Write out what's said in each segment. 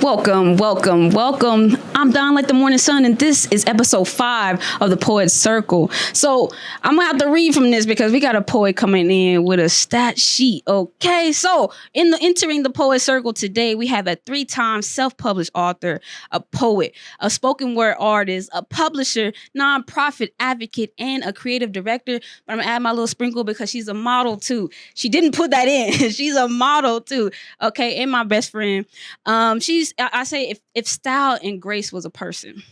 Welcome. I'm Don like the morning sun, and this is episode 5 of the Poet Circle. So I'm gonna have to read from this because we got a poet coming in with a stat sheet. Okay, so entering the Poet Circle today, we have a 3-time self-published author, a poet, a spoken word artist, a publisher, nonprofit advocate, and a creative director. But I'm gonna add my little sprinkle because she's a model too. She didn't put that in. She's a model too. Okay, and my best friend. I say if style and grace was a person,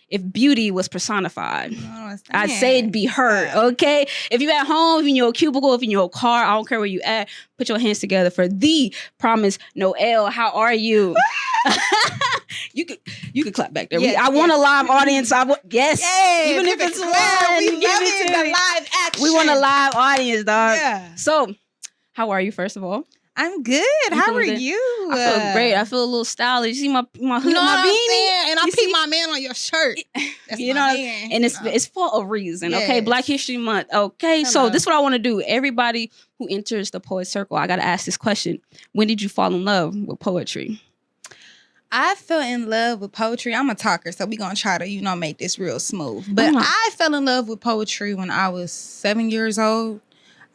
if beauty was personified, I'd say it'd be her. Okay, if you're at home, if you're in your cubicle, if you're in your car, I don't care where you at, put your hands together for the promise Noelle. How are you? You could clap back there. I want a live audience. Yes, even if it's live, we love it. The live action. We want a live audience, dog. Yeah. So, how are you? First of all. I'm good. How are you? I feel great. I feel a little stylish. You see my hood, my beanie, and I peep my man on your shirt. That's you know, man. And it's for a reason. Yes. Okay, Black History Month. Okay, Hello. So this is what I want to do. Everybody who enters the Poet Circle, I got to ask this question: when did you fall in love with poetry? I fell in love with poetry. I'm a talker, so we're going to try to, make this real smooth. But I fell in love with poetry when I was 7 years old.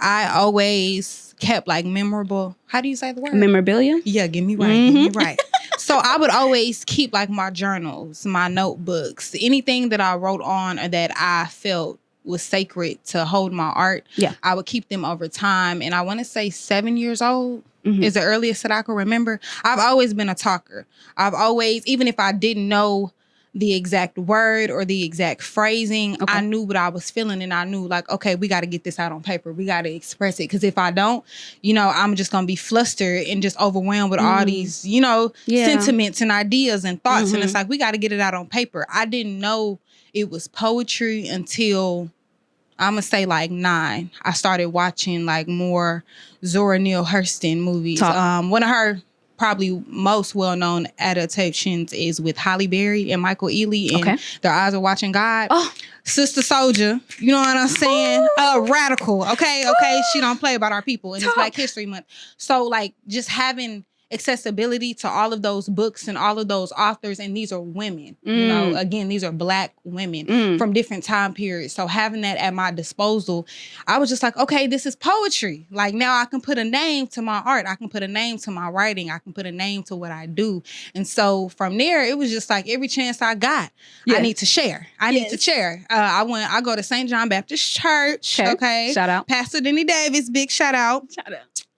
I always kept memorable. How do you say the word? Memorabilia? Yeah, get me right. Get me right. So I would always keep my journals, my notebooks, anything that I wrote on or that I felt was sacred to hold my art. Yeah. I would keep them over time. And I want to say 7 years old is the earliest that I can remember. I've always been a talker. I've always, even if I didn't know the exact word or the exact phrasing, I knew what I was feeling, and I knew okay, we got to get this out on paper. We got to express it. Because if I don't, I'm just going to be flustered and just overwhelmed with all these, sentiments and ideas and thoughts. And it's we got to get it out on paper. I didn't know it was poetry until I'm going to say 9. I started watching more Zora Neale Hurston movies. One of her probably most well-known adaptations is with Halle Berry and Michael Ealy and Their Eyes Are Watching God. Sister Soldier, you know what I'm saying? Radical, okay? She don't play about our people, and it's Black History Month. So just having accessibility to all of those books and all of those authors, and these are women, again, these are Black women from different time periods. So having that at my disposal, I was just okay, this is poetry. Now I can put a name to my art. I can put a name to my writing. I can put a name to what I do. And so from there, it was just every chance I got, I need to share. I need to share. I go to St. John Baptist Church. Okay. Shout out. Pastor Denny Davis, big shout out.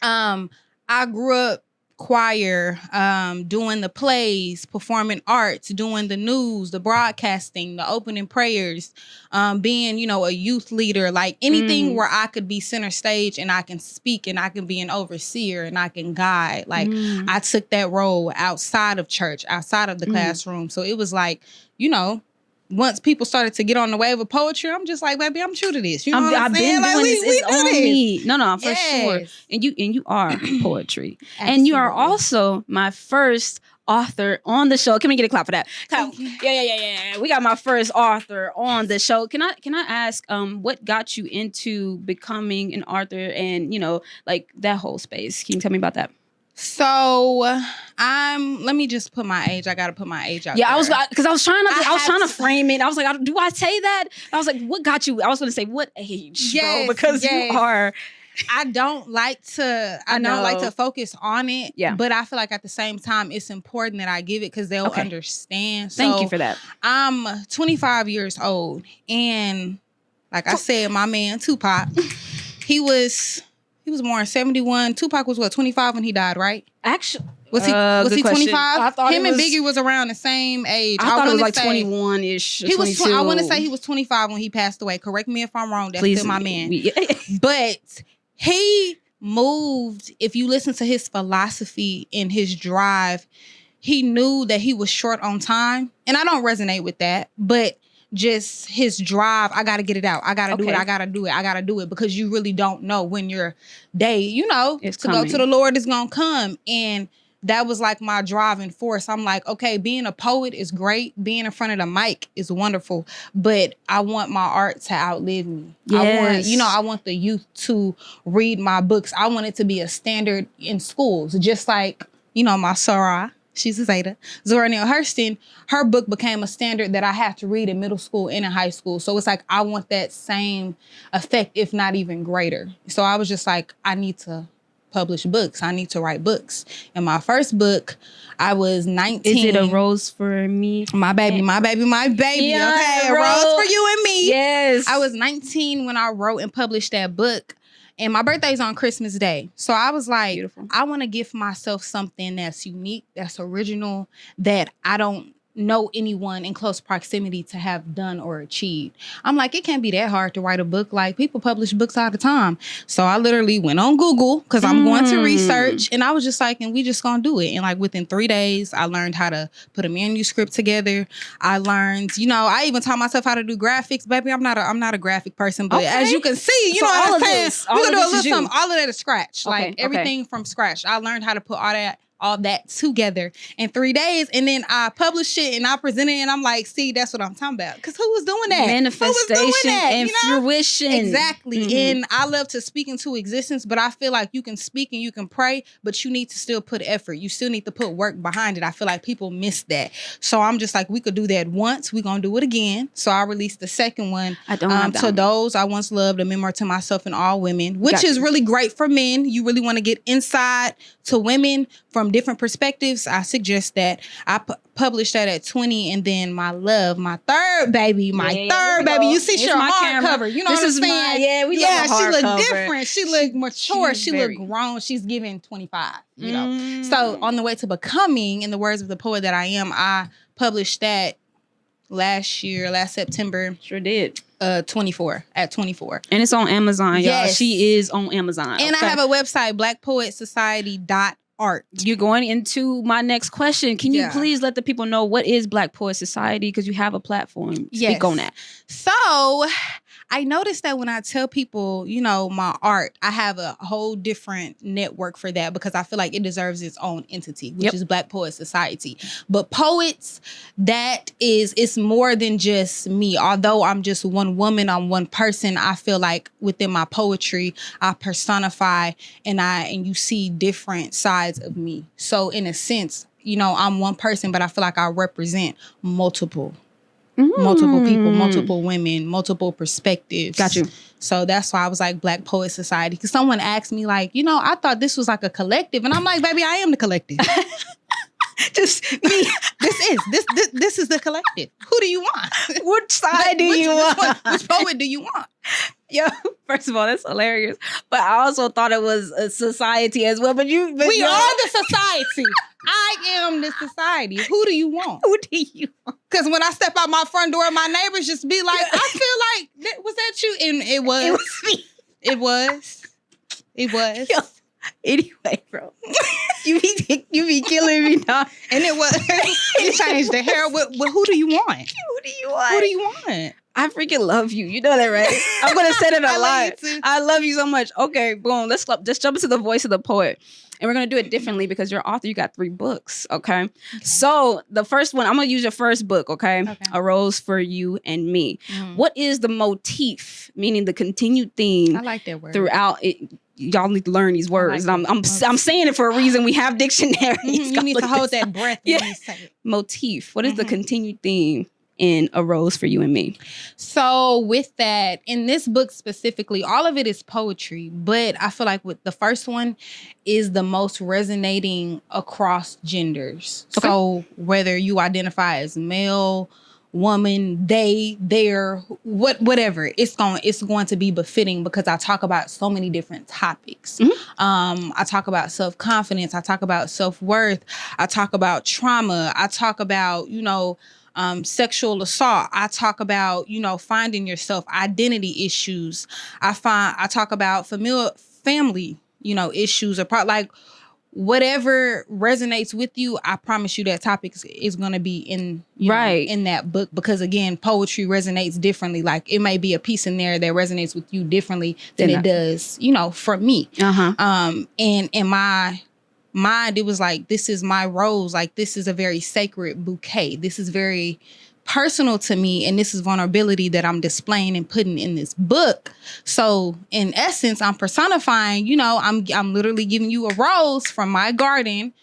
I grew up choir, doing the plays, performing arts, doing the news, the broadcasting, the opening prayers, being, a youth leader, anything where I could be center stage and I can speak and I can be an overseer and I can guide. I took that role outside of church, outside of the classroom. So it was once people started to get on the wave of poetry, I'm just baby, I'm true to this. You know what I'm saying? I've been doing this. It's on me. No, for sure. And you are poetry. And you are also my first author on the show. Can we get a clap for that? Yeah. We got my first author on the show. Can I ask what got you into becoming an author and that whole space? Can you tell me about that? So let me just put my age. I gotta put my age out. Yeah, there. I was trying to frame it. I was do I say that? I was what got you? I was gonna say what age, bro? Because you are. I don't like to focus on it. Yeah. But I feel at the same time it's important that I give it because they'll understand. So thank you for that. I'm 25 years old, and I said, my man Tupac, he was born in 71. Tupac was 25 when he died, right? Actually, was he 25? Him and Biggie was around the same age. I thought it was 21-ish. He was. I want to say he was 25 when he passed away. Correct me if I'm wrong. That's still my man. But he moved. If you listen to his philosophy and his drive, he knew that he was short on time, and I don't resonate with that, but just his drive. I got to get it out. I got to do it. I got to do it. I got to do it because you really don't know when your day, it's to go to the Lord is going to come. And that was my driving force. I'm okay, being a poet is great. Being in front of the mic is wonderful, but I want my art to outlive me. Yes. I want the youth to read my books. I want it to be a standard in schools, just my Sarah. She's a Zeta. Zora Neale Hurston, her book became a standard that I have to read in middle school and in high school. So it's like, I want that same effect, if not even greater. So I was just like, I need to publish books. I need to write books. And my first book, I was 19. Is it A Rose for Me? My baby, my baby, my baby. Yeah, okay, A Rose for You and Me. Yes. I was 19 when I wrote and published that book. And my birthday's on Christmas Day. So I was like, beautiful. I want to give myself something that's unique, that's original, that I don't know anyone in close proximity to have done or achieved. I'm like, it can't be that hard to write a book. Like, people publish books all the time. So I literally went on Google because I'm going to research, and I was just like, and we just gonna do it. And like within 3 days, I learned how to put a manuscript together. I learned, I even taught myself how to do graphics. Baby, I'm not a graphic person, but as you can see, you know what I'm saying? We're gonna do a little something. All of that is scratch. Like everything from scratch. I learned how to put all that together in 3 days, and then I published it and I presented it, and I'm like, see, that's what I'm talking about. Because who was doing that? Manifestation and fruition. Exactly. And I love to speak into existence, but I feel like you can speak and you can pray, but you need to still put effort. You still need to put work behind it. I feel like people miss that. So I'm just like, we could do that once. We're going to do it again. So I released the second one. I don't have that To Those I Once Loved, a memoir to myself and all women, which is really great for men. You really want to get inside to women from different perspectives. I suggest that. I published that at 20, and then my third baby, baby. You see, she's a hardcover. You know what I'm saying? She looked different. She looked mature. She looked grown. She's giving 25. So on the way to becoming, in the words of the poet that I am, I published that last September. Sure did. 24. And it's on Amazon, y'all. Yes. She is on Amazon. And I have a website, blackpoetsociety.art. You're going into my next question. Can you please let the people know what is Black Poet Society? Because you have a platform. Speak on that. So I noticed that when I tell people, my art, I have a whole different network for that, because I feel like it deserves its own entity, which is Black Poet Society. But poets, it's more than just me. Although I'm just one woman, I'm one person, I feel like within my poetry, I personify and you see different sides of me. So in a sense, I'm one person, but I feel like I represent multiple people, multiple women, multiple perspectives. Got you. So that's why I was like Black Poet Society. Because someone asked me like, I thought this was like a collective. And I'm like, baby, I am the collective. Just me. This is the collective. Who do you want? Which side do you want? Which poet do you want? Yo, first of all, that's hilarious. But I also thought it was a society as well. We are the society. I am the society. Who do you want? Who do you want? Because when I step out my front door, my neighbors just be like, I feel like, was that you? And it was. It was me. It was. Yo, anyway, bro. You be killing me, dog. And it was. You changed the hair. Who do you want? Who do you want? Who do you want? I freaking love you. You know that, right? I'm going to say that a lot. I love you so much. Okay, boom. Let's just jump into the voice of the poet. And we're going to do it differently because you're author. You got 3 books, okay? So the first one, I'm going to use your first book, okay? A Rose for You and Me. What is the motif, meaning the continued theme? I like that word. Throughout it. Y'all need to learn these words. Like I'm saying it for a reason. We have dictionaries. You need to hold that breath when you say it. Motif. What is the continued theme in A Rose for You and Me? So with that, in this book specifically, all of it is poetry, but I feel like with the first one is the most resonating across genders. Okay. So whether you identify as male, woman, they, their, whatever, it's going to be befitting, because I talk about so many different topics. I talk about self-confidence. I talk about self-worth. I talk about trauma. I talk about, sexual assault. I talk about, finding yourself, identity issues. I talk about family, issues, like whatever resonates with you. I promise you that topic is going to be in that book, because again, poetry resonates differently. Like it may be a piece in there that resonates with you differently than it does, for me. And in my mind, it was like, this is my rose. Like, this is a very sacred bouquet. This is very personal to me, and this is vulnerability that I'm displaying and putting in this book. So in essence, I'm personifying, I'm literally giving you a rose from my garden,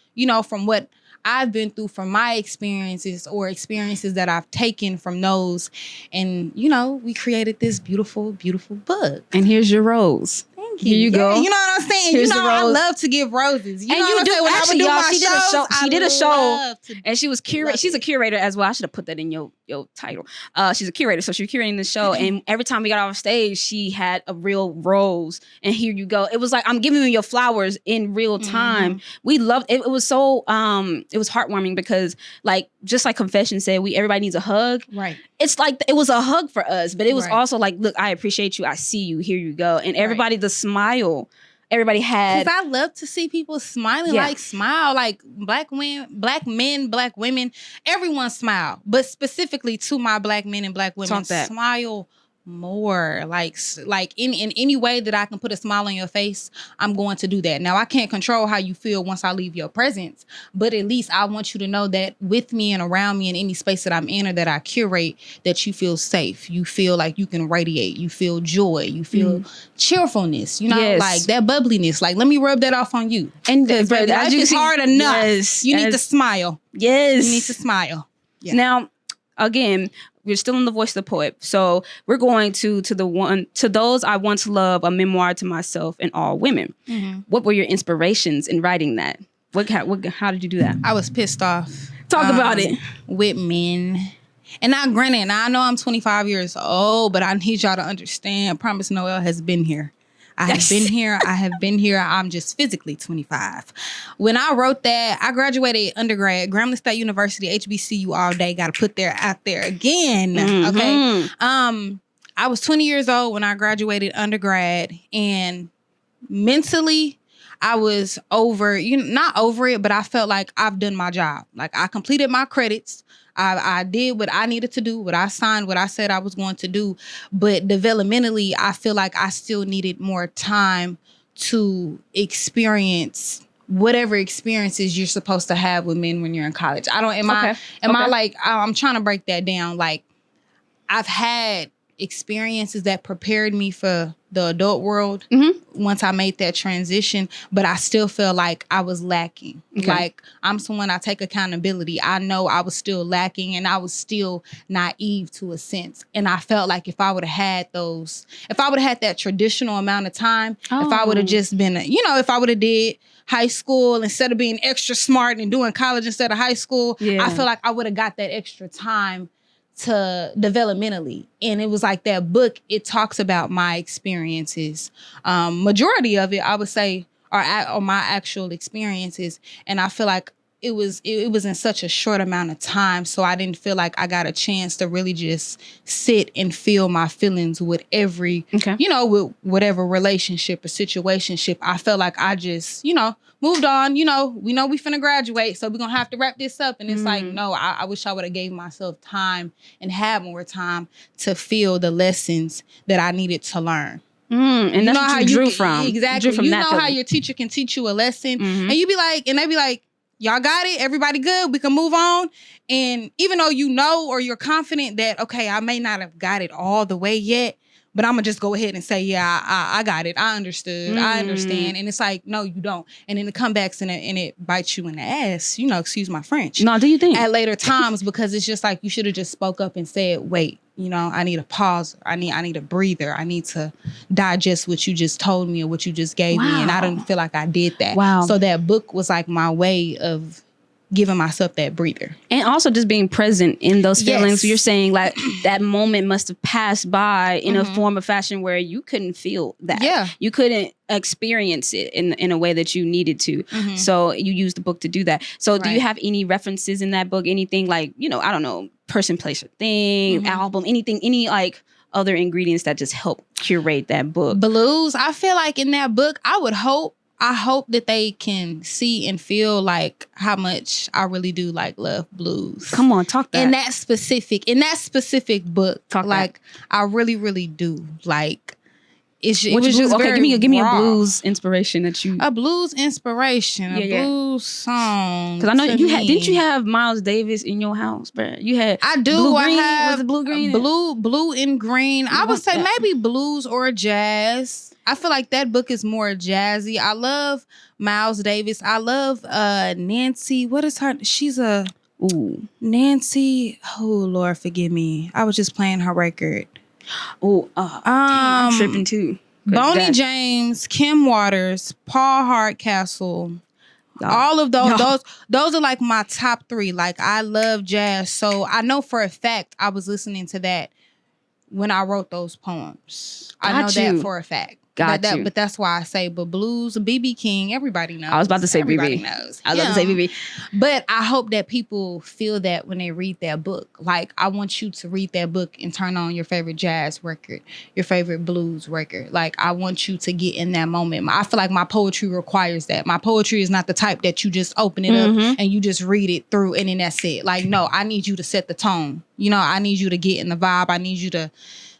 from what I've been through from my experiences or experiences that I've taken from those. And, you know, we created this beautiful, beautiful book. And here's your rose. Thank you. Here you go. You know what I'm saying? Here's you know, the I rose. love to give roses. You And know you what I'm do. saying? When Actually, I would do y'all, my she did a show. shows, She did a show, love to and she was curator. She's a curator as well. I should have put that in your title. She's a curator, so she was curating the show. And every time we got off stage, she had a real rose. And here you go. It was like I'm giving you your flowers in real time. We loved it. It was so it was heartwarming because, like, just like Confession said, everybody needs a hug. Right. It's like it was a hug for us, but it was Right. also like, look, I appreciate you. I see you. Here you go. And everybody, the smile. Everybody had. Because I love to see people smiling, Yeah. like smile, like black men, black women, everyone smile. But specifically to my black men and black women, Talk that. smile more. Like in any way that I can put a smile on your face, I'm going to do that. Now, I can't control how you feel once I leave your presence, but at least I want you to know that with me and around me in any space that I'm in or that I curate, that you feel safe. You feel like you can radiate. You feel joy. You feel cheerfulness. You know, Yes. like that bubbliness. Like, let me rub that off on you. And Because as life you is see- hard enough. Yes, You need to smile. Yes. You need to smile. Yeah. Now, again, we're still in the voice of the poet. So we're going to those I once loved, a memoir to myself and all women. What were your inspirations in writing that? How did you do that? I was pissed off. Talk about it. With men. And now, granted, now I know I'm 25 years old, but I need y'all to understand. Promise Noelle has been here. I have been here. I have been here. I'm just physically 25. When I wrote that, I graduated undergrad, Grambling State University, HBCU all day. Got to put there out there again. Okay. I was 20 years old when I graduated undergrad, and mentally, I was not over it, but I felt like I've done my job. Like, I completed my credits. I did what I needed to do, what I signed, what I said I was going to do. But developmentally, I feel like I still needed more time to experience whatever experiences you're supposed to have with men when you're in college. I like, I'm trying to break that down. Like, I've had experiences that prepared me for the adult world once I made that transition, but I still feel like I was lacking. Okay. Like, I'm someone, I take accountability. I know I was still lacking and I was still naive to a sense. And I felt like if I would have had that traditional amount of time, if I would have just been, if I would have did high school instead of being extra smart and doing college instead of high school, I feel like I would have got that extra time to developmentally. And it was like that book, it talks about my experiences. Majority of it, I would say, are my actual experiences. And I feel like it was in such a short amount of time. So I didn't feel like I got a chance to really just sit and feel my feelings with every, with whatever relationship or situationship. I felt like I just, moved on. We know we finna graduate, so we're gonna have to wrap this up. And it's like, no, I wish I would have gave myself time and had more time to feel the lessons that I needed to learn. And that's what you drew from. Exactly. You drew from that how feeling. your teacher can teach you a lesson, and they be like, y'all got it, everybody good, we can move on. And even though or you're confident that, okay, I may not have got it all the way yet, but I'm going to just go ahead and say, yeah, I got it. I understood. I understand. And it's like, no, you don't. And then it comes back and it bites you in the ass, excuse my French. No, do you think? At later times, because it's just like, you should have just spoke up and said, wait, I need a pause. I need a breather. I need to digest what you just told me or what you just gave me. And I didn't feel like I did that. Wow. So that book was like my way of giving myself that breather. And also just being present in those feelings. Yes. You're saying like that moment must have passed by in a form of fashion where you couldn't feel that. Yeah. You couldn't experience it in a way that you needed to. So you used the book to do that. So do you have any references in that book? Anything like, I don't know, person, place, or thing, album, anything, any like other ingredients that just help curate that book? Blues. I feel like in that book, I hope that they can see and feel like how much I really do like love blues. Come on, talk that. In that specific book, Talk like that. I really, really do. Like, it was blues? just Okay, very give me a raw. blues inspiration that you. A blues inspiration, blues song. Because I know didn't you have Miles Davis in your house, bro? You had. I do. Blue, I green? have Was it blue, green? blue and green. I would say maybe blues or jazz. I feel like that book is more jazzy. I love Miles Davis. I love Nancy. What is her? She's a Nancy. Oh Lord, forgive me. I was just playing her record. I'm tripping too. Boney James, Kim Waters, Paul Hardcastle. All of those are like my top 3. Like, I love jazz, so I know for a fact I was listening to that when I wrote those poems. I know that for a fact. But that's why I say, but blues, BB King, everybody knows. I was about to say everybody BB. knows. I was about to say BB. But I hope that people feel that when they read that book. Like, I want you to read that book and turn on your favorite jazz record, your favorite blues record. Like, I want you to get in that moment. I feel like my poetry requires that. My poetry is not the type that you just open it up and you just read it through and then that's it. Like, no, I need you to set the tone. You know, I need you to get in the vibe. I need you to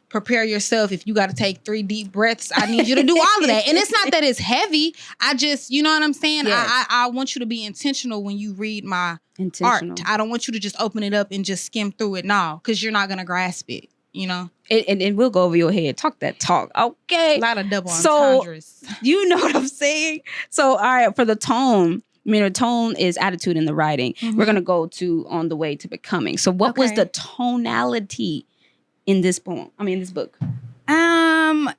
prepare yourself. If you got to take 3 deep breaths, I need you to do all of that. And it's not that it's heavy. I just, you know what I'm saying? Yes. I want you to be intentional when you read my art. I don't want you to just open it up and just skim through it now, because you're not going to grasp it, you know? And we'll go over your head. Talk that talk. Okay. A lot of double entendres. You know what I'm saying? So, all right, for the tone, the tone is attitude in the writing. We're going to go to On the Way to Becoming. So what was the tonality in this poem? I mean, this book. The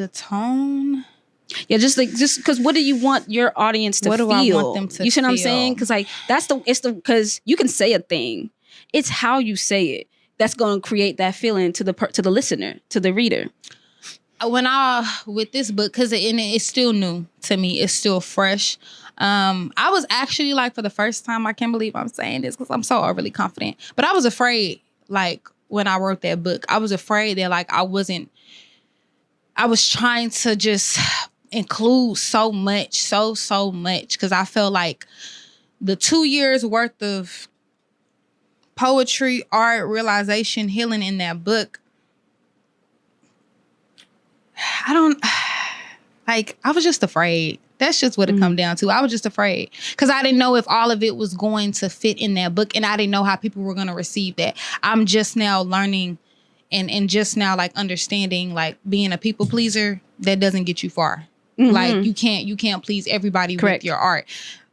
tone. Yeah, just because what do you want your audience to feel? What do I want them to feel? You see what I'm saying? Because like because you can say a thing. It's how you say it that's going to create that feeling to the listener, to the reader. With this book, because it's still new to me, it's still fresh. I was actually like, for the first time, I can't believe I'm saying this because I'm so overly confident, but I was afraid, like, when I wrote that book, I was afraid that like I was trying to just include so much, because I felt like the 2 years worth of poetry, art, realization, healing in that book, I was just afraid. That's just what it come down to. I was just afraid because I didn't know if all of it was going to fit in that book, and I didn't know how people were going to receive that. I'm just now learning and just now like understanding, like, being a people pleaser, that doesn't get you far. Like, you can't please everybody with your art.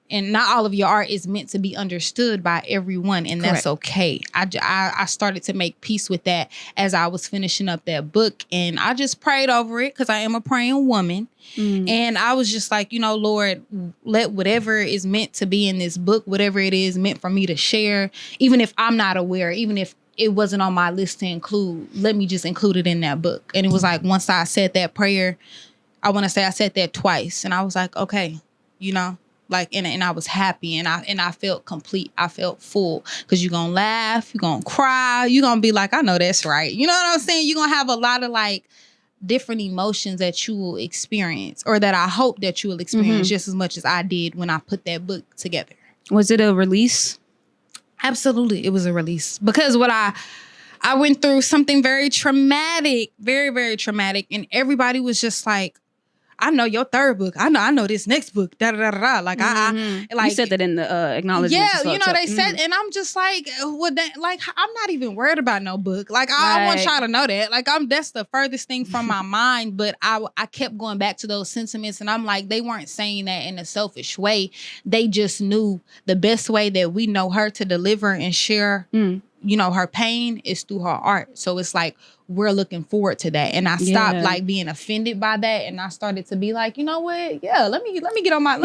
And not all of your art is meant to be understood by everyone, and that's okay. I started to make peace with that as I was finishing up that book, and I just prayed over it because I am a praying woman. And I was just like, you know, Lord, let whatever is meant to be in this book, whatever it is meant for me to share, even if I'm not aware, even if it wasn't on my list to include, let me just include it in that book. And it was like, once I said that prayer, I want to say I said that twice, and I was like, okay, you know. Like, and I was happy, and I felt complete. I felt full, because you're going to laugh, you're going to cry, you're going to be like, I know that's right. You know what I'm saying? You're going to have a lot of like different emotions that you will experience, or that I hope that you will experience just as much as I did when I put that book together. Was it a release? Absolutely. It was a release, because I went through something very traumatic, very, very traumatic. And everybody was just like, I know your third book. I know this next book. Da da da da. Like I like, you said that in the acknowledgement. Yeah, you know they said, and I'm just like, like, I'm not even worried about no book. Like I want y'all to know that. Like that's the furthest thing from my mind. But I kept going back to those sentiments, and I'm like, they weren't saying that in a selfish way. They just knew the best way that we know her to deliver and share. You know, her pain is through her art. So it's like, we're looking forward to that. And I stopped like being offended by that. And I started to be like, you know what? Yeah, let me get on my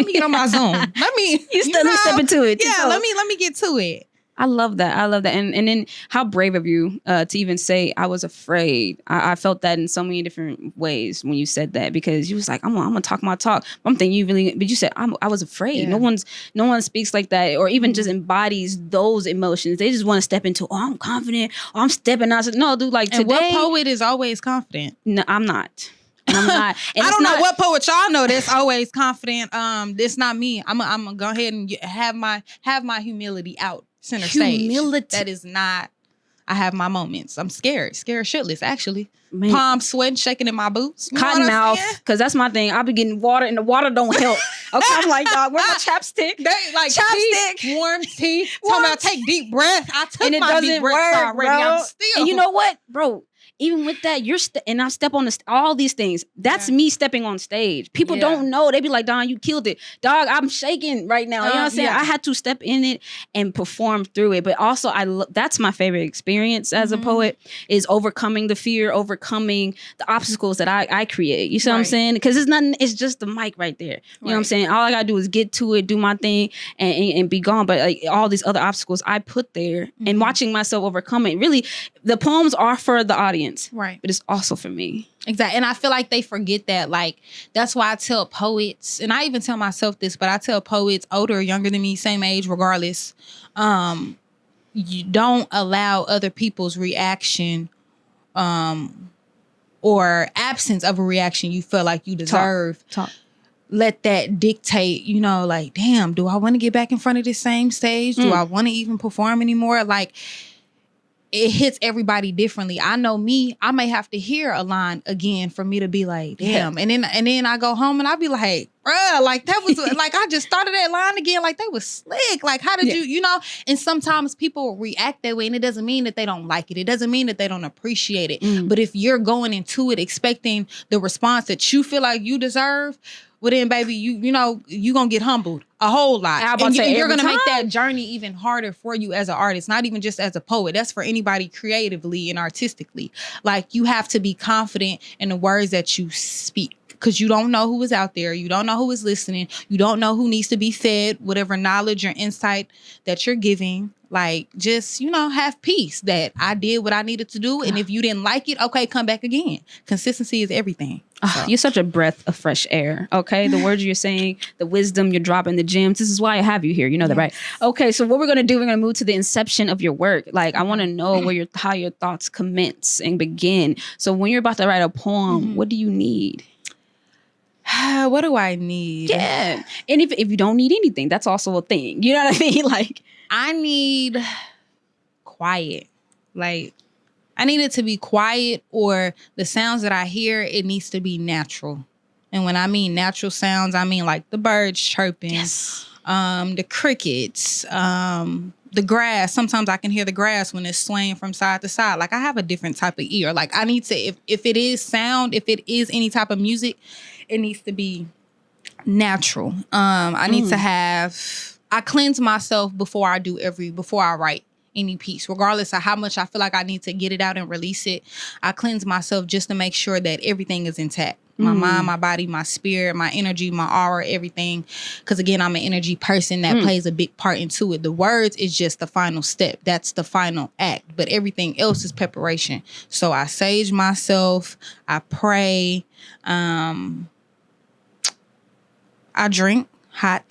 Zoom. Let me step into it. Yeah, let me get to it. I love that. And then how brave of you to even say, I was afraid. I felt that in so many different ways when you said that, because you was like, I'm gonna talk my talk. I'm thinking but you said, I was afraid. Yeah. No one speaks like that, or even just embodies those emotions. They just want to step into, I'm confident. I'm stepping out. No, dude, like, and today. What poet is always confident? No, I'm not. And I'm not. And I don't know what poet y'all know that's always confident. It's not me. I'm gonna go ahead and have my humility out. Center stage. That is not. I have my moments. I'm scared shitless, actually. Man. Palms sweating, shaking in my boots. Cotton mouth, because that's my thing. I be getting water, and the water don't help. Okay, I'm like, dog, where's my chapstick? They like chapstick, teeth, warm teeth. Talking about take deep breath. I took and it my doesn't deep breaths work, already. Bro. I'm still. And you know what, bro? even with that, and I step on all these things. That's me stepping on stage. People don't know. They be like, Don, you killed it. Dog, I'm shaking right now. You know what I'm saying? I had to step in it and perform through it. But also, that's my favorite experience as a poet, is overcoming the fear, overcoming the obstacles that I create. You see what I'm saying? Because it's nothing. It's just the mic right there. You know what I'm saying? All I gotta do is get to it, do my thing, and be gone. But like, all these other obstacles I put there, and watching myself overcome it. Really, the poems are for the audience, right? But it's also for me. Exactly. And I feel like they forget that. Like, that's why I tell poets, and I even tell myself this, but I tell poets, older or younger than me, same age, regardless, you don't allow other people's reaction or absence of a reaction you feel like you deserve. Let that dictate, you know, like, damn, do I want to get back in front of this same stage? Do I want to even perform anymore? Like, it hits everybody differently. I know me, I may have to hear a line again for me to be like, damn. And then I go home and I be like, bruh, like that was like, I just started that line again. Like, that was slick. Like, how did you know? And sometimes people react that way, and it doesn't mean that they don't like it. It doesn't mean that they don't appreciate it. But if you're going into it expecting the response that you feel like you deserve, well then, baby, you know, you gonna get humbled a whole lot. And you're gonna make that journey even harder for you as an artist, not even just as a poet. That's for anybody creatively and artistically. Like, you have to be confident in the words that you speak, because you don't know who is out there. You don't know who is listening. You don't know who needs to be fed whatever knowledge or insight that you're giving. Like, just, you know, have peace that I did what I needed to do. And if you didn't like it, okay, come back again. Consistency is everything. So. You're such a breath of fresh air. Okay. The words you're saying, the wisdom you're dropping, the gems. This is why I have you here. You know that, right? Okay. So what we're going to do, we're going to move to the inception of your work. Like, I want to know how your thoughts commence and begin. So when you're about to write a poem, what do you need? What do I need? Yeah. And if you don't need anything, that's also a thing. You know what I mean? Like, I need quiet. Like, I need it to be quiet, or the sounds that I hear, it needs to be natural. And when I mean natural sounds, I mean like the birds chirping, the crickets, the grass. Sometimes I can hear the grass when it's swaying from side to side. Like, I have a different type of ear. Like, I need to, if it is sound, if it is any type of music, it needs to be natural. I need to I cleanse myself before I write any piece, regardless of how much I feel like I need to get it out and release it. I cleanse myself just to make sure that everything is intact. My mind, my body, my spirit, my energy, my aura, everything. Because again, I'm an energy person that plays a big part into it. The words is just the final step. That's the final act. But everything else is preparation. So I sage myself. I pray. I drink hot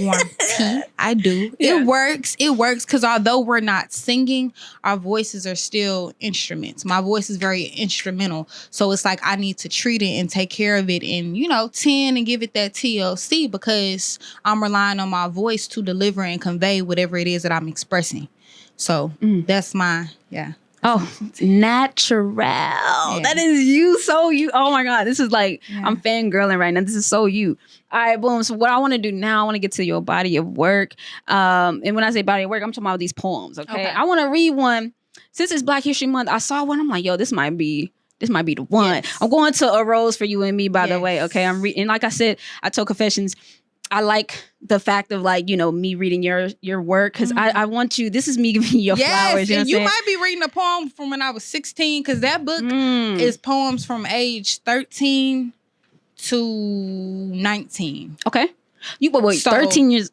warm tea. I do. Yeah. It works because although we're not singing, our voices are still instruments. My voice is very instrumental. So it's like I need to treat it and take care of it and, you know, tend and give it that TLC, because I'm relying on my voice to deliver and convey whatever it is that I'm expressing. So that's my, Oh, natural. Yeah. That is you. So you. Oh my God. This is like, I'm fangirling right now. This is so you. All right, boom. So what I want to do now, I want to get to your body of work. And when I say body of work, I'm talking about these poems. Okay. I want to read one. Since it's Black History Month, I saw one. I'm like, yo, this might be the one. Yes. I'm going to A Rose for You and Me, by the way. Okay. I'm reading. Like I said, I told Confessions, I like the fact of, like, you know, me reading your work, because I want you, this is me giving you your flowers. You know, and you might be reading a poem from when I was 16, because that book is poems from age 13 to 19. Okay. You wait, so, 13 years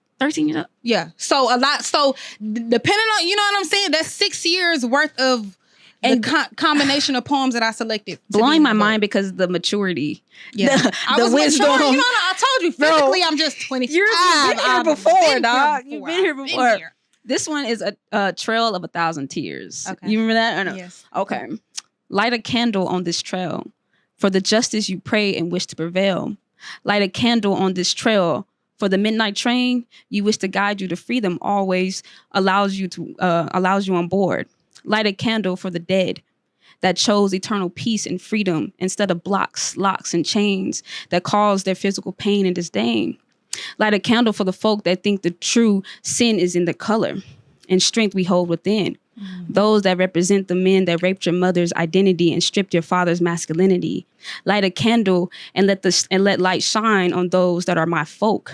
up? Yeah. So a lot. So depending on, you know what I'm saying? That's 6 years worth of and combination of poems that I selected. Blowing my mind because the maturity. Yeah. The wisdom. Mature, you know, I told you physically I'm just 25. You've been here before, dog. You've been here before. This one is a trail of 1,000 tears. Okay. You remember that or no? Yes. Okay. Light a candle on this trail for the justice you pray and wish to prevail. Light a candle on this trail for the midnight train you wish to guide you to freedom always allows you on board. Light a candle for the dead that chose eternal peace and freedom instead of blocks, locks, and chains that cause their physical pain and disdain. Light a candle for the folk that think the true sin is in the color. and strength we hold within. Those that represent the men that raped your mother's identity and stripped your father's masculinity. Light a candle and let light shine on those that are my folk.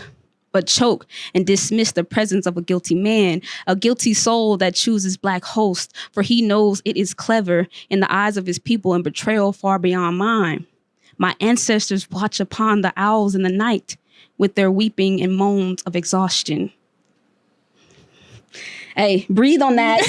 But choke and dismiss the presence of a guilty man, a guilty soul that chooses black host, for he knows it is clever in the eyes of his people and betrayal far beyond mine. My ancestors watch upon the owls in the night with their weeping and moans of exhaustion. Hey, breathe on that.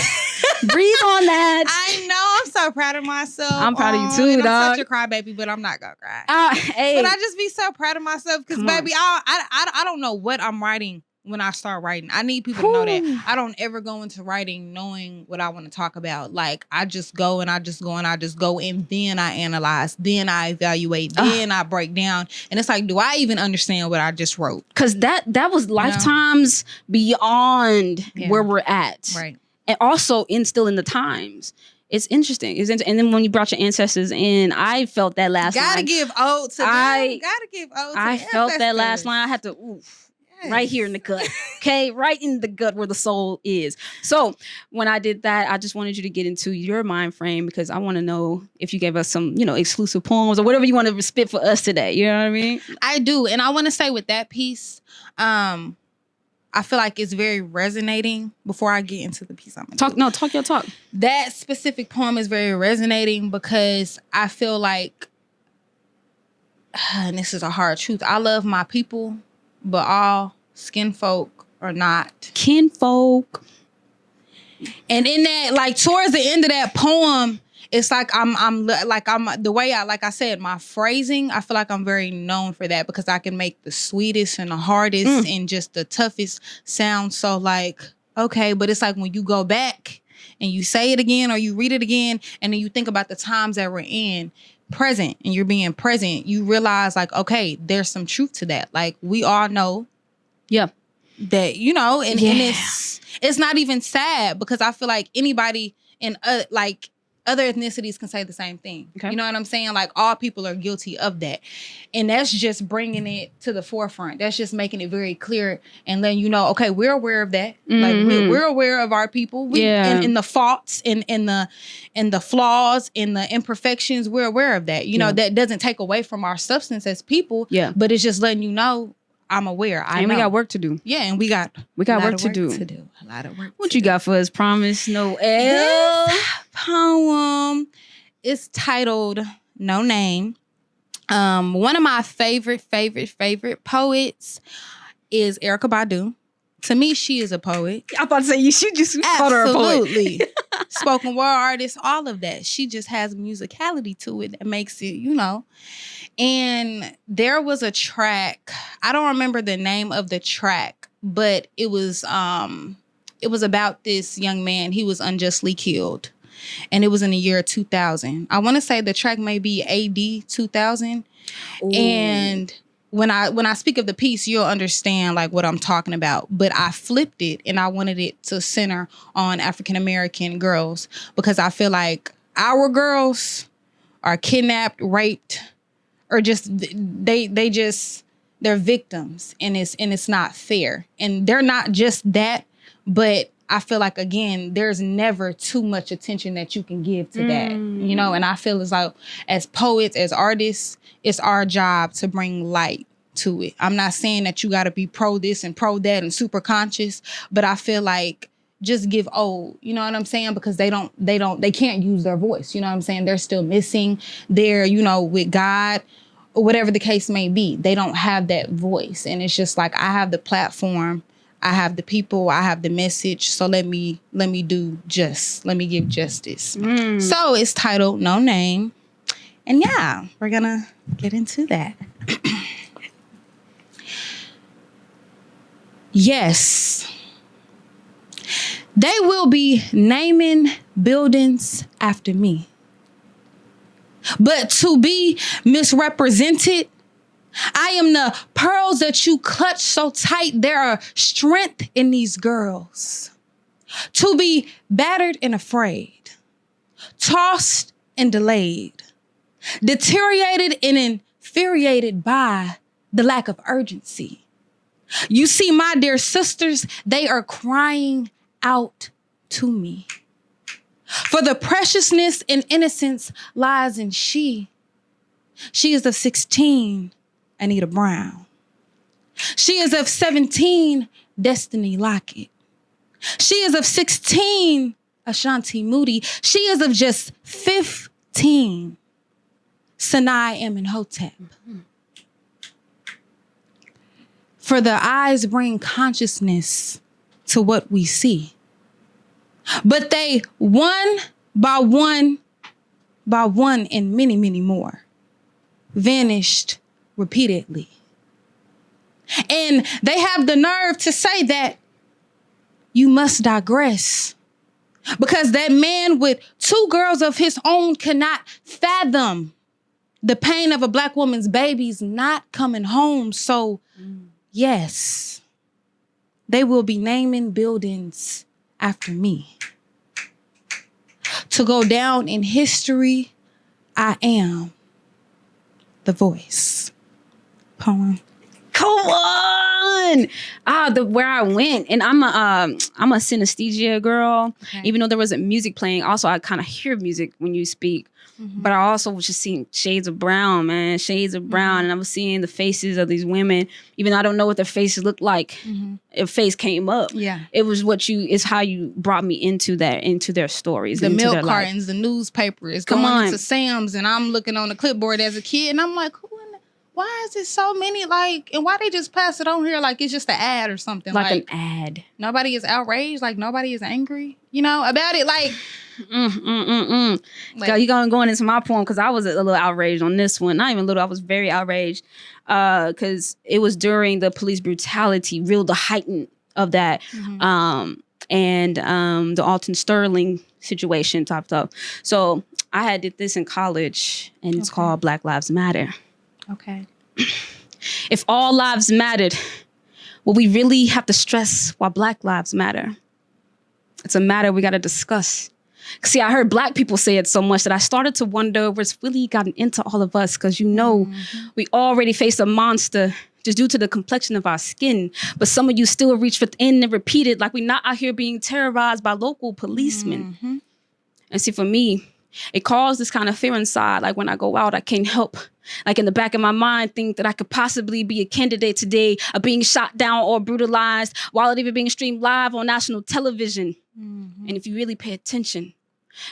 Breathe on that. I know. I'm so proud of myself. I'm proud of you too, dog. I'm such a crybaby, but I'm not gonna cry. Hey. But I just be so proud of myself because, baby, I don't know what I'm writing when I start writing. I need people to know that. I don't ever go into writing knowing what I want to talk about. Like, I just go and I just go and I just go, and then I analyze, then I evaluate, then I break down. And it's like, do I even understand what I just wrote? Because that was lifetimes beyond where we're at. Right. And also still in the times. It's interesting. And then when you brought your ancestors in, I felt that last line. Gotta give ode to them. Gotta give ode to I felt that last line. I had to, right here in the gut. Okay, right in the gut where the soul is. So when I did that, I just wanted you to get into your mind frame because I want to know if you gave us some, exclusive poems or whatever you want to spit for us today. You know what I mean? I do. And I want to say with that piece, I feel like it's very resonating. Before I get into the piece, I'm gonna talk your talk. That specific poem is very resonating because I feel like, and this is a hard truth, I love my people, but all skin folk are not kinfolk. And in that, like towards the end of that poem, it's like I'm the way like I said, my phrasing, I feel like I'm very known for that because I can make the sweetest and the hardest and just the toughest sound so like, okay, but it's like when you go back and you say it again or you read it again and then you think about the times that we're in present and you're being present, you realize like, okay, there's some truth to that. Like we all know that, and it's not even sad because I feel like anybody in other ethnicities can say the same thing. Okay. You know what I'm saying? Like all people are guilty of that. And that's just bringing it to the forefront. That's just making it very clear and letting you know, okay, we're aware of that. Mm-hmm. Like we're aware of our people. And the faults and the flaws and the imperfections, we're aware of that. You know, that doesn't take away from our substance as people. Yeah. But it's just letting you know, I'm aware. We got work to do. Yeah, and we got work to do. A lot of work. What you got for us? Promise, Noelle. This poem is titled "No Name." One of my favorite poets is Erykah Badu. To me, she is a poet. I'm about to say you should just call her a poet. Absolutely. Spoken word artist, all of that. She just has musicality to it that makes it, And there was a track, I don't remember the name of the track, but it was about this young man. He was unjustly killed. And it was in the year 2000. I want to say the track may be AD 2000. Ooh. And when I speak of the piece, you'll understand like what I'm talking about. But I flipped it and I wanted it to center on African-American girls because I feel like our girls are kidnapped, raped, or just they're victims and it's not fair. And they're not just that, but I feel like, again, there's never too much attention that you can give to that, and I feel as like as poets, as artists, it's our job to bring light to it. I'm not saying that you got to be pro this and pro that and super conscious, but I feel like just give ode, you know what I'm saying? Because they can't use their voice, you know what I'm saying? They're still missing. They're, with God, or whatever the case may be. They don't have that voice. And it's just like, I have the platform, I have the people, I have the message. So let me give justice. So it's titled No Name. And yeah, we're gonna get into that. Yes. They will be naming buildings after me. But to be misrepresented, I am the pearls that you clutch so tight. There are strength in these girls. To be battered and afraid, tossed and delayed, deteriorated and infuriated by the lack of urgency. You see, my dear sisters, they are crying out to me. For the preciousness and innocence lies in she. She is of 16, Anita Brown. She is of 17, Destiny Lockett. She is of 16, Ashanti Moody. She is of just 15, Sanai Amenhotep. For the eyes bring consciousness to what we see. But they, one by one, and many, many more, vanished repeatedly. And they have the nerve to say that you must digress. Because that man with 2 girls of his own cannot fathom the pain of a Black woman's babies not coming home. So, yes, they will be naming buildings after me. To go down in history, I am the voice. Poem. Come on. Where I went, and I'm a synesthesia girl. Okay. Even though there wasn't music playing, also I kind of hear music when you speak. Mm-hmm. But I also was just seeing shades of brown, man, shades of brown. Mm-hmm. And I was seeing the faces of these women, even though I don't know what their faces look like. Mm-hmm. If face came up, yeah, it was how you brought me into their stories, the milk cartons, the newspapers, going to Sam's, and I'm looking on the clipboard as a kid, and I'm like, why is it so many, like, and why they just pass it on here like it's just an ad or something? Like an ad. Nobody is outraged, like nobody is angry, about it, like. Like, you gonna go into my poem because I was a little outraged on this one. Not even little, I was very outraged because it was during the police brutality, the heightened of that, and the Alton Sterling situation topped up. So I did this in college, and it's called Black Lives Matter. Okay. If all lives mattered, will we really have to stress why Black lives matter? It's a matter we got to discuss. See, I heard Black people say it so much that I started to wonder what's really gotten into all of us, because we already face a monster just due to the complexion of our skin. But some of you still reach within and repeat it like we're not out here being terrorized by local policemen. Mm-hmm. And see, for me, it caused this kind of fear inside. Like when I go out, I can't help, like in the back of my mind, think that I could possibly be a candidate today of being shot down or brutalized while it even being streamed live on national television. Mm-hmm. And if you really pay attention,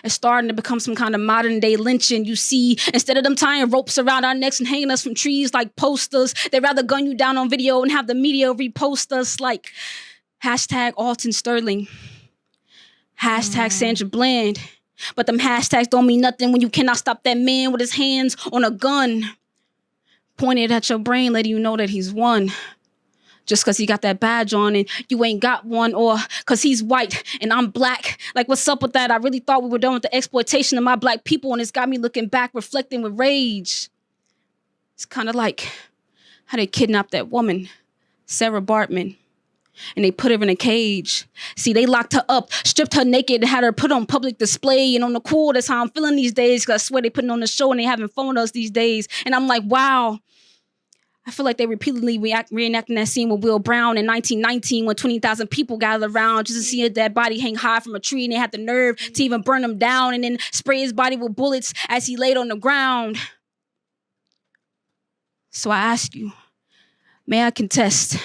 it's starting to become some kind of modern day lynching. You see, instead of them tying ropes around our necks and hanging us from trees like posters, they'd rather gun you down on video and have the media repost us like hashtag Alton Sterling, hashtag Sandra Bland. But them hashtags don't mean nothing when you cannot stop that man with his hands on a gun pointed at your brain, letting you know that he's won. Just because he got that badge on and you ain't got one, or because he's white and I'm Black. Like, what's up with that? I really thought we were done with the exploitation of my Black people, and it's got me looking back, reflecting with rage. It's kind of like how they kidnapped that woman, Sarah Bartman, and they put her in a cage. See, they locked her up, stripped her naked, and had her put on public display. And on the cool, that's how I'm feeling these days, because I swear they putting on the show and they having fun with us these days. And I'm like, wow. I feel like they repeatedly reenacting that scene with Will Brown in 1919 when 20,000 people gathered around just to see a dead body hang high from a tree, and they had the nerve to even burn him down and then spray his body with bullets as he laid on the ground. So I ask you, may I contest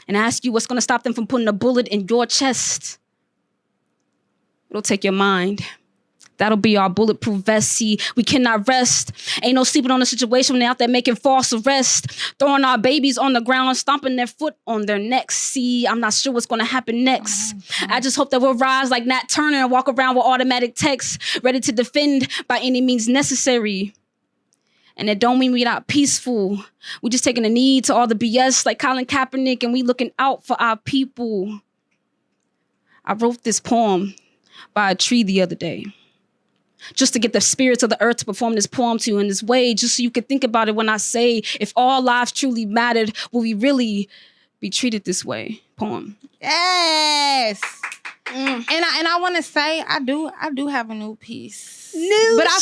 and ask you what's going to stop them from putting a bullet in your chest? It'll take your mind. That'll be our bulletproof vest. See, we cannot rest. Ain't no sleeping on the situation when they're out there making false arrests, throwing our babies on the ground, stomping their foot on their necks. See, I'm not sure what's going to happen next. I just hope that we'll rise like Nat Turner and walk around with automatic texts, ready to defend by any means necessary. And it don't mean we're not peaceful. We're just taking a knee to all the BS like Colin Kaepernick, and we looking out for our people. I wrote this poem by a tree the other day, just to get the spirits of the earth to perform this poem to you in this way, just so you could think about it when I say, if all lives truly mattered, will we really be treated this way? Poem. Yes. And I want to say, I do have a new piece. But I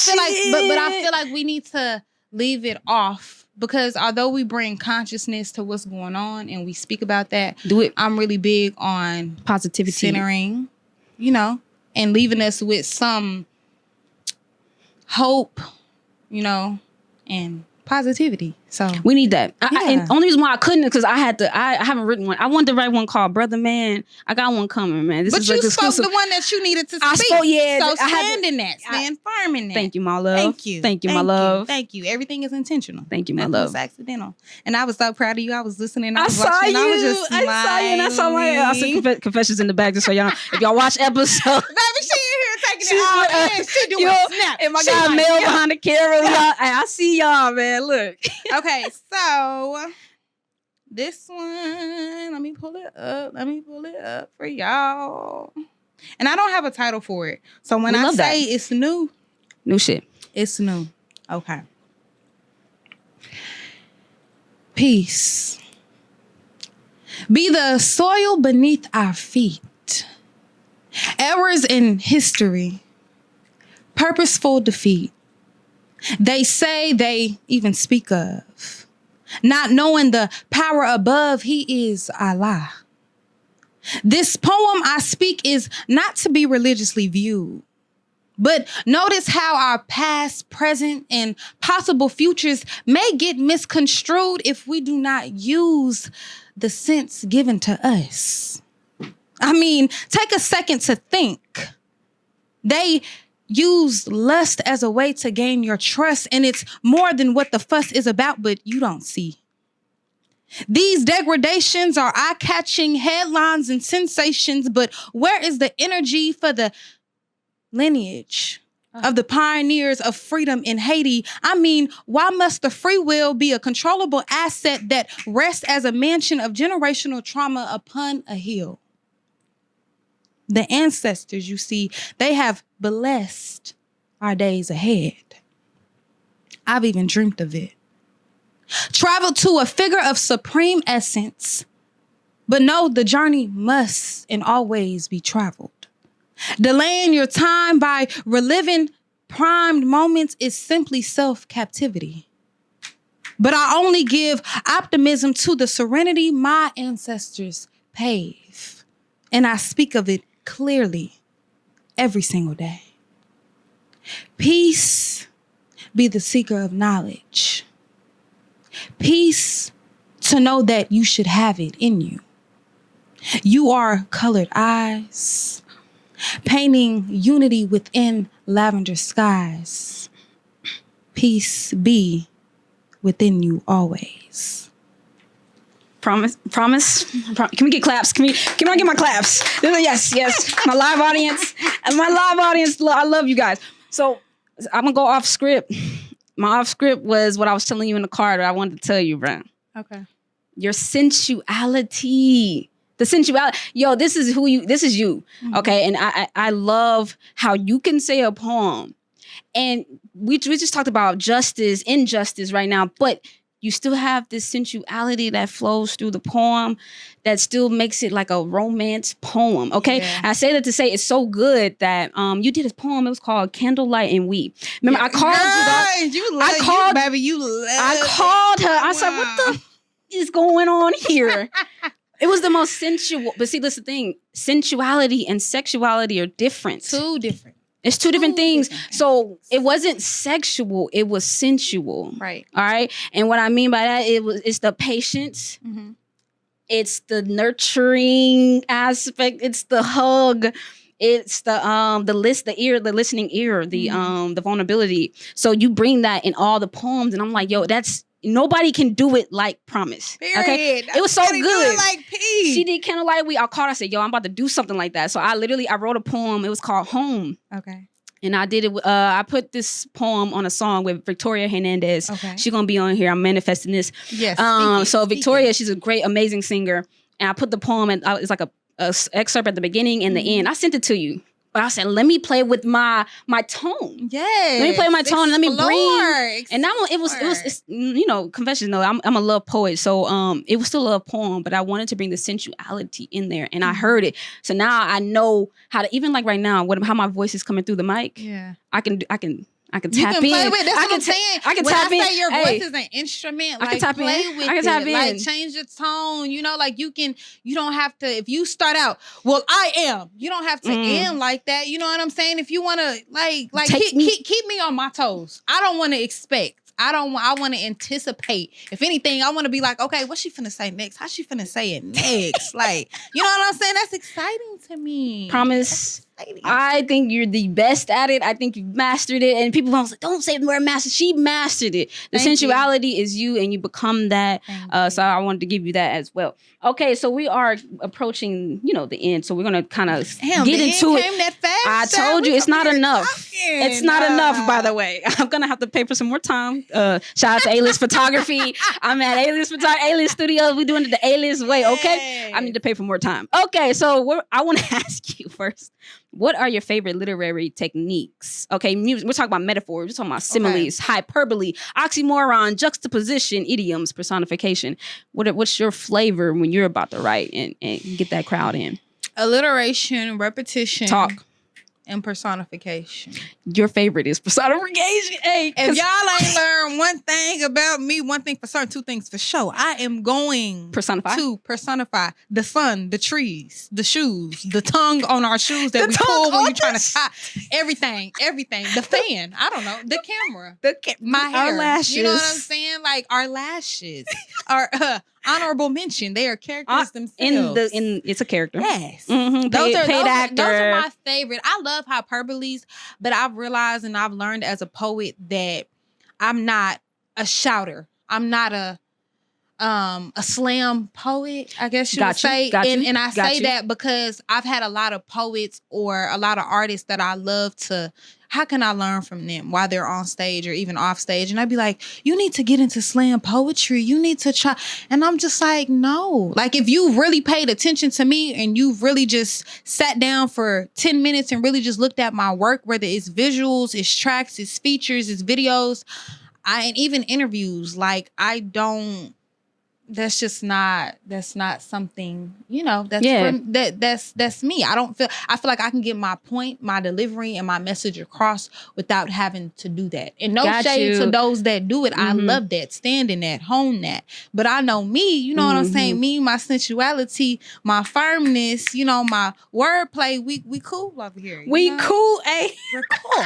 feel like we need to leave it off, because although we bring consciousness to what's going on and we speak about that, do it. I'm really big on positivity, centering, you know, and leaving us with some hope, you know, and positivity. So we need that. Yeah. And only reason why I couldn't is because I haven't written one. I wanted to write one called Brother Man. I got one coming, man. This but is you like spoke exclusive. the one that you needed to speak. I spoke, yeah. So I had stand in that. Stand firm in that. Thank you, my love. Thank you. Thank you, my love. Thank you. Everything is intentional. Thank you, my Nothing love. was accidental. And I was so proud of you. I was listening. I was saw watching. you. I was just smiling. I saw you. And I saw I saw confessions in the back just so y'all know. If y'all watch episodes. Baby, she in here taking it all in. She doing snap. And my guy Mel behind the camera. Y'all, I see y'all, man. Look. Okay, so this one, let me pull it up for y'all. And I don't have a title for it. So when I say it's new. New shit. It's new. Okay. Peace. Be the soil beneath our feet. Errors in history. Purposeful defeat. They say, they even speak of. Not knowing the power above, he is Allah. This poem I speak is not to be religiously viewed. But notice how our past, present, and possible futures may get misconstrued if we do not use the sense given to us. I mean, take a second to think. They use lust as a way to gain your trust, and it's more than what the fuss is about, but you don't see. These degradations are eye-catching headlines and sensations, but where is the energy for the lineage of the pioneers of freedom in Haiti? I mean, why must the free will be a controllable asset that rests as a mansion of generational trauma upon a hill? The ancestors, you see, they have blessed our days ahead. I've even dreamt of it. Traveled to a figure of supreme essence, but no, the journey must and always be traveled. Delaying your time by reliving primed moments is simply self-captivity. But I only give optimism to the serenity my ancestors pave, and I speak of it clearly every single day. Peace be the seeker of knowledge. Peace to know that you should have it in you. You are colored eyes, painting unity within lavender skies. Peace be within you always. Promise. Can we get claps? Can I get my claps? Yes. My live audience. I love you guys. So I'm gonna go off script. My off script was what I was telling you in the car that I wanted to tell you, bro. Okay. Your sensuality. The sensuality. Yo, this is you. Mm-hmm. Okay. And I love how you can say a poem. And we just talked about injustice right now, but you still have this sensuality that flows through the poem that still makes it like a romance poem. Okay. Yeah. I say that to say it's so good that you did a poem. It was called Candlelight and Weep. Remember, I called you. I called her. Wow. I said, what the is going on here? It was the most sensual. But see, that's the thing. Sensuality and sexuality are different. Two different. It's two different things. So it wasn't sexual. It was sensual. Right. All right. And what I mean by that, it's the patience. Mm-hmm. It's the nurturing aspect. It's the hug. It's the listening ear, the vulnerability. So you bring that in all the poems, and I'm like, yo, nobody can do it like Promise. Period. Okay? It was so good. Do it like P. She did Candlelight Week. I called her. I said, yo, I'm about to do something like that. So I wrote a poem. It was called Home. Okay. And I did it. I put this poem on a song with Victoria Hernandez. Okay. She's going to be on here. I'm manifesting this. Yes. Victoria, she's a great, amazing singer. And I put the poem, and it's like a excerpt at the beginning and the end. I sent it to you. But I said, let me play with my tone. Yes. Let me play my tone. And let me bring. And that one, it's confession though. I'm a love poet, so it was still a love poem, but I wanted to bring the sensuality in there, and I heard it. So now I know how to, even like right now, how my voice is coming through the mic. Yeah. I can I can You tap can in. play with it. That's what I'm saying. I can when tap in. I say your Hey, voice is an instrument, I can like tap in. play with I can tap it. in. Like change your tone. You know, like you don't have to, if you start out, well, I am. You don't have to end like that. You know what I'm saying? If you want to like keep me on my toes. I don't want to expect. I want to anticipate. If anything, I want to be like, okay, what's she finna say next? How's she finna say it next? Like, you know what I'm saying? That's exciting to me. Promise. I think you're the best at it. I think you mastered it. And people don't say the word master. She mastered it. The sensuality is you, and you become that. So I wanted to give you that as well. Okay, so we are approaching, the end. So we're gonna kind of get into it. That fast, I told you it's not enough. It's not enough, by the way. I'm gonna have to pay for some more time. Shout out to A-List Photography. I'm at A-List Studios. We're doing it the A-List way. Okay, I need to pay for more time. Okay, so I want to ask you first. What are your favorite literary techniques? Okay, music. We're talking about metaphors. We're talking about similes, hyperbole, oxymoron, juxtaposition, idioms, personification. What's your flavor when you're about to write and get that crowd in? Alliteration, repetition, talk, and personification. Your favorite is personification. Hey, if y'all ain't learned one thing about me, one thing for certain, two things for sure, I am going to personify the sun, the trees, the shoes, the tongue on our shoes that we pull when you're trying to tie everything, the fan. I don't know, the camera, my hair, our lashes. You know what I'm saying? Like our lashes, our honorable mention. They are characters themselves. It's a character. Yes, paid actor. Those are my favorite. I love hyperboles, but I've realized and I've learned as a poet that I'm not a shouter. I'm not a slam poet, I guess you would say. And I say that because I've had a lot of poets or a lot of artists that I love to, how can I learn from them while they're on stage or even off stage? And I'd be like, you need to get into slam poetry. You need to try. And I'm just like, no. Like if you really paid attention to me and you've really just sat down for 10 minutes and really just looked at my work, whether it's visuals, it's tracks, it's features, it's videos, and even interviews, like that's not something, that's me. I feel like I can get my point, my delivery, and my message across without having to do that. And no shade to those that do it. I love that, stand in that, hone that. But I know me, you know what I'm saying? Me, my sensuality, my firmness, my wordplay, we cool over here. We cool, eh? We're cool.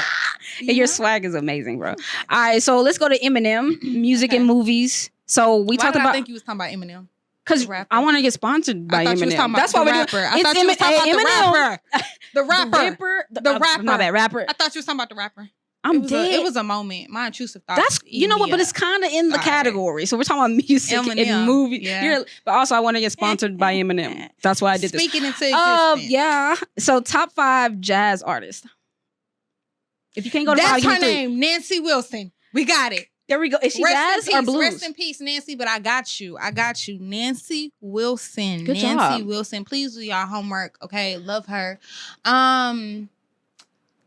And your swag is amazing, bro. All right, so let's go to Eminem, music and movies. So we talked about. I think you was talking about Eminem. Because I want to get sponsored by Eminem. That's why we're doing. I thought you was talking about the rapper. The rapper. My bad, rapper. I thought you was talking about the rapper. I'm dead. It was a moment. My intrusive thoughts. That's but it's kind of in the category. So we're talking about music and movie. Yeah. But also, I want to get sponsored by Eminem. That's why I did this. Speaking into existence. Yeah. So top 5 jazz artists. If you can't go to that's 5, her name, Nancy Wilson. We got it. There we go. Is she jazz or blues? Rest in peace, Nancy. But I got you. Nancy Wilson. Good Nancy job. Wilson. Please do y'all homework. Okay, love her.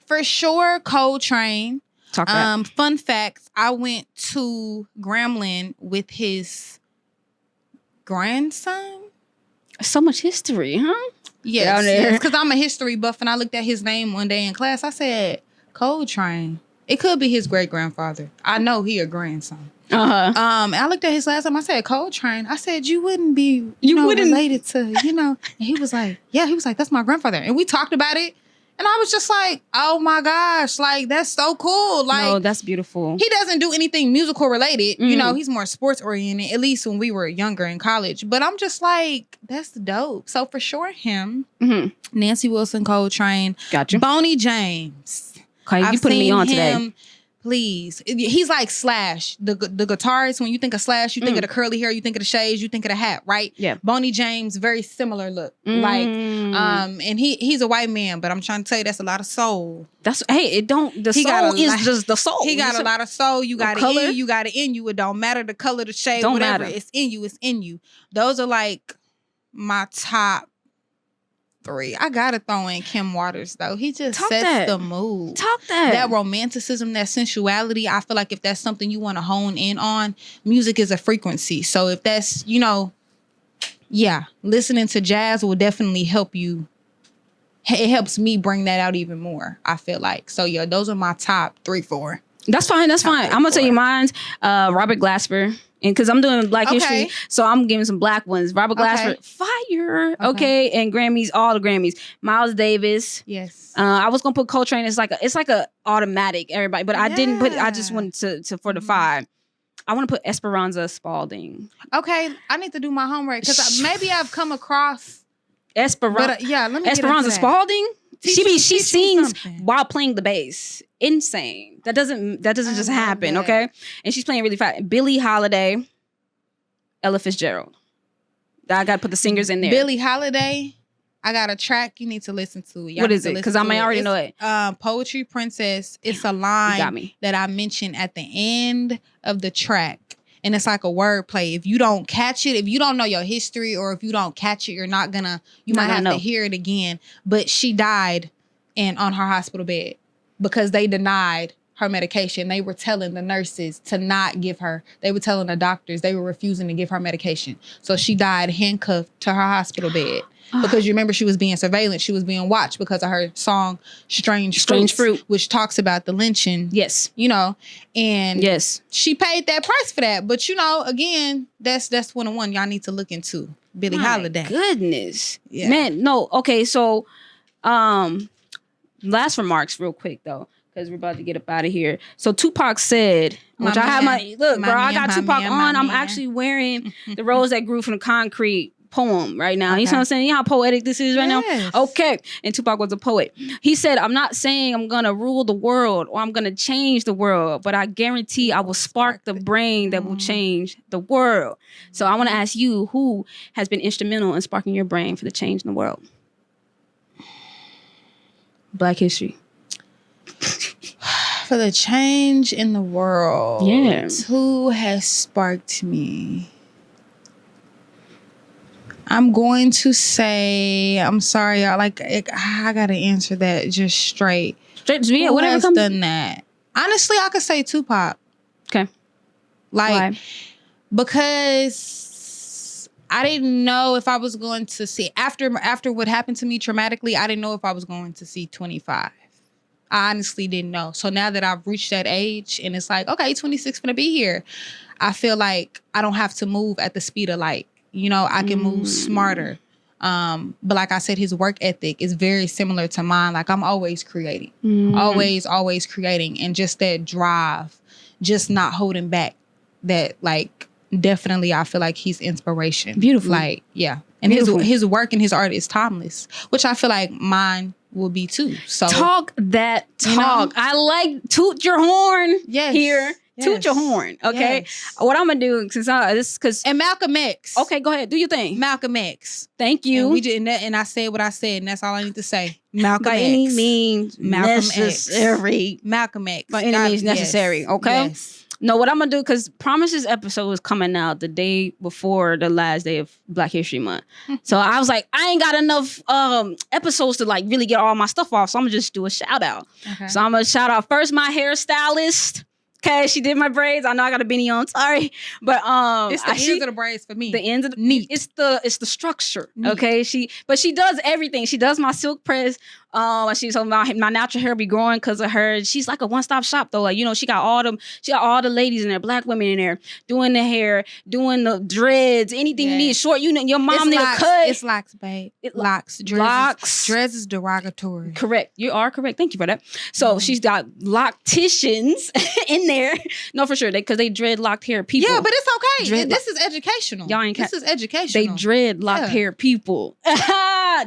For sure, Coltrane. Talk that. Fun facts. I went to Grambling with his grandson. So much history, huh? Yes, because I'm a history buff, and I looked at his name one day in class. I said, Coltrane. It could be his great grandfather. I know he a grandson. I looked at his last time. I said Coltrane. I said you wouldn't be related to And he was like, yeah. He was like, that's my grandfather. And we talked about it. And I was just like, oh my gosh, like that's so cool. Like, no, that's beautiful. He doesn't do anything musical related. He's more sports oriented. At least when we were younger in college. But I'm just like, that's dope. So for sure, him, Nancy Wilson, Coltrane, gotcha. Boney James. Okay, you putting me on today. Please. He's like Slash, the guitarist. When you think of Slash, you think of the curly hair, you think of the shades, you think of the hat, right? Yeah. Boney James, very similar look. And he's a white man, but I'm trying to tell you that's a lot of soul. The soul is just the soul. He got a lot of soul. You got it in you, got it in you. It don't matter the color, the shade, whatever. It's in you. Those are like my top 3. I gotta throw in Kim Waters though. He just sets the mood. That romanticism, that sensuality. I feel like if that's something you want to hone in on, music is a frequency. So if that's, listening to jazz will definitely help you. It helps me bring that out even more, I feel like. So those are my top 3, 4. That's fine. That's fine. I'm gonna tell you mine. Robert Glasper. And because I'm doing Black History, so I'm giving some black ones. Robert Glasper, fire. Okay. And Grammys, all the Grammys. Miles Davis. Yes. I was gonna put Coltrane. It's like a automatic, everybody. But I didn't put. I just wanted to for the 5. I want to put Esperanza Spalding. Okay, I need to do my homework because maybe I've come across Esperanza. Let me Esperanza Spalding. She sings something while playing the bass. Insane. That doesn't just happen. That. Okay, and she's playing really fast. Billie Holiday, Ella Fitzgerald. I got to put the singers in there. Billie Holiday. I got a track you need to listen to. What is it? Because I may already know it. Poetry Princess. It's a line that I mentioned at the end of the track. And it's like a wordplay. If you don't catch it, if you don't know your history, or if you don't catch it, you might have to hear it again. But she died on her hospital bed because they denied her medication. They were telling the nurses to not give her. They were telling the doctors they were refusing to give her medication. So she died handcuffed to her hospital bed. Because you remember she was being surveilled. She was being watched because of her song Strange Fruit, which talks about the lynching. Yes. And yes, she paid that price for that. But again, that's one y'all need to look into. Billie Holiday. Goodness. Yeah. Man, no. Okay, so last remarks real quick though, because we're about to get up out of here. So Tupac said, I got Tupac on. I'm actually wearing the rose that grew from the concrete poem right now. You know what I'm saying? You know how poetic this is right now? Okay. And Tupac was a poet. He said, I'm not saying I'm going to rule the world or I'm going to change the world, but I guarantee I will spark the brain that will change the world. So I want to ask you, who has been instrumental in sparking your brain for the change in the world? Black History. For the change in the world. Yeah. Who has sparked me? I'm going to say, I'm sorry, y'all. I gotta answer that just straight. Yeah, whatever has done that? Honestly, I could say Tupac. Okay. Why? because I didn't know if I was going to see after what happened to me traumatically. I didn't know if I was going to see 25. I honestly didn't know. So now that I've reached that age and it's like, okay, 26 gonna be here, I feel like I don't have to move at the speed of light. You know, I can move smarter. But like I said, his work ethic is very similar to mine. Like I'm always creating, always creating, and just that drive, just not holding back. That like definitely, I feel like he's inspiration. Beautiful, like yeah, and his work and his art is timeless, which I feel like mine will be too. So talk that talk. You know? I like toot your horn. Yes. Here. Yes. Toot your horn, okay? Yes. What I'm gonna do and Malcolm X. Okay, go ahead, do your thing. Malcolm X. Thank you. And I said what I said, and that's all I need to say. Malcolm by X. Any means necessary. X. Malcolm X. By any means necessary. Yes. Okay. Yes. No, what I'm gonna do, because Promises episode was coming out the day before the last day of Black History Month. So I was like, I ain't got enough episodes to like really get all my stuff off. So I'm gonna just do a shout out. Okay. So I'm gonna shout out first my hairstylist. Okay, she did my braids. I know I got a beanie on. Sorry, but it's the ends of the braids for me. The ends of the neat. It's the structure. Neat. Okay, she does everything. She does my silk press. She's told my natural hair be growing because of her. She's like a one-stop shop though. Like, you know, she got all the ladies in there, black women in there, doing the hair, doing the dreads, anything you need. Short, you know, your mom need a cut. It's locks, babe. Locks. Dreads is derogatory. Correct. You are correct. Thank you for that. So she's got locticians in there. No, for sure. Because they dreadlocked hair people. Yeah, but it's okay. This is educational. Y'all ain't this is educational. They dreadlocked hair people.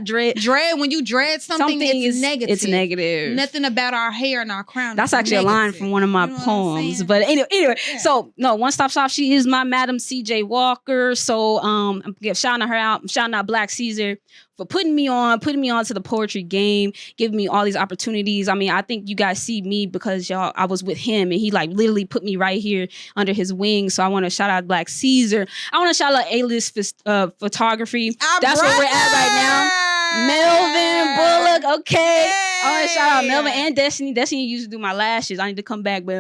Dread when you dread something it's negative. It's negative. Nothing about our hair and our crown. That's actually negative. A line from one of my poems. But anyway. Yeah. So no, One Stop Shop. She is my Madam CJ Walker. So I'm shouting her out. I'm shouting out Black Caesar for putting me on to the poetry game, giving me all these opportunities. I mean, I think you guys see me because I was with him and he like literally put me right here under his wing. So I want to shout out Black Caesar. I want to shout out A-list photography. That's where we're at right now. Melvin Bullock, okay. I want to shout out Melvin and Destiny. Destiny used to do my lashes. I need to come back, but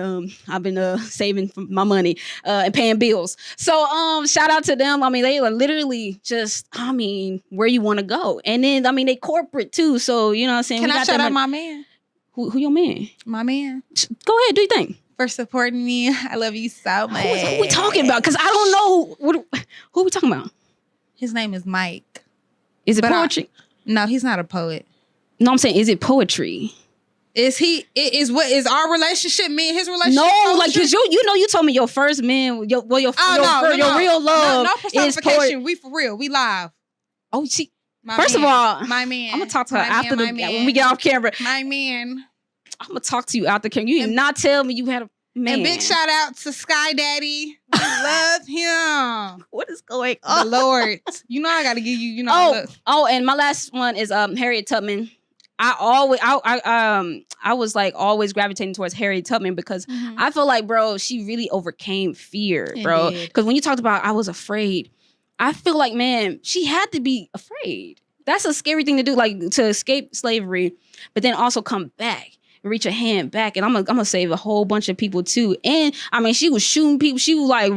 I've been saving for my money and paying bills. So shout out to them. I mean, they are literally just, where you want to go. And then, they corporate too. So, you know what I'm saying? Can I shout out my man? Who your man? My man. Go ahead, do your thing. for supporting me. I love you so much. Who we talking about? Because I don't know who we talking about. His name is Mike. Is it poetry? No, he's not a poet. No, I'm saying, is it poetry? Is our relationship, me and his relationship? No, like, because you told me your first man, your real love no is poetry. We for real. We live. Oh, first of all, my man. I'm gonna talk to her after man. when we get off camera. My man. I'm gonna talk to you after camera. You did not tell me you had a man. And big shout out to Sky Daddy. We love him. What is going on? The Lord. You know I gotta give you. And my last one is Harriet Tubman. I was like always gravitating towards Harriet Tubman because I feel like, bro, she really overcame fear, bro. Because when you talked about I was afraid, I feel like, man, she had to be afraid. That's a scary thing to do, like to escape slavery, but then also come back. Reach a hand back, and I'm gonna save a whole bunch of people too. And I mean, she was shooting people. She was like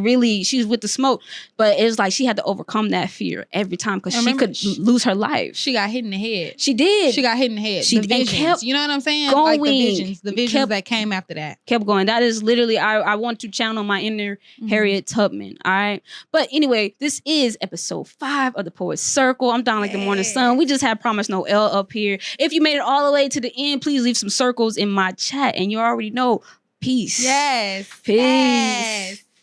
she was with the smoke, but it was like she had to overcome that fear every time because she could lose her life. She got hit in the head. She did. She got hit in the head. She the visions, kept you know what I'm saying? Going. Like the visions that came after that. Kept going. That is literally, I want to channel my inner Harriet Tubman. All right. But anyway, this is episode 5 of the Poet Circle. I'm down like the morning sun. We just had Promise Noelle up here. If you made it all the way to the end, please leave some circles in my chat. And you already know. Peace. Yes. Peace. Yes.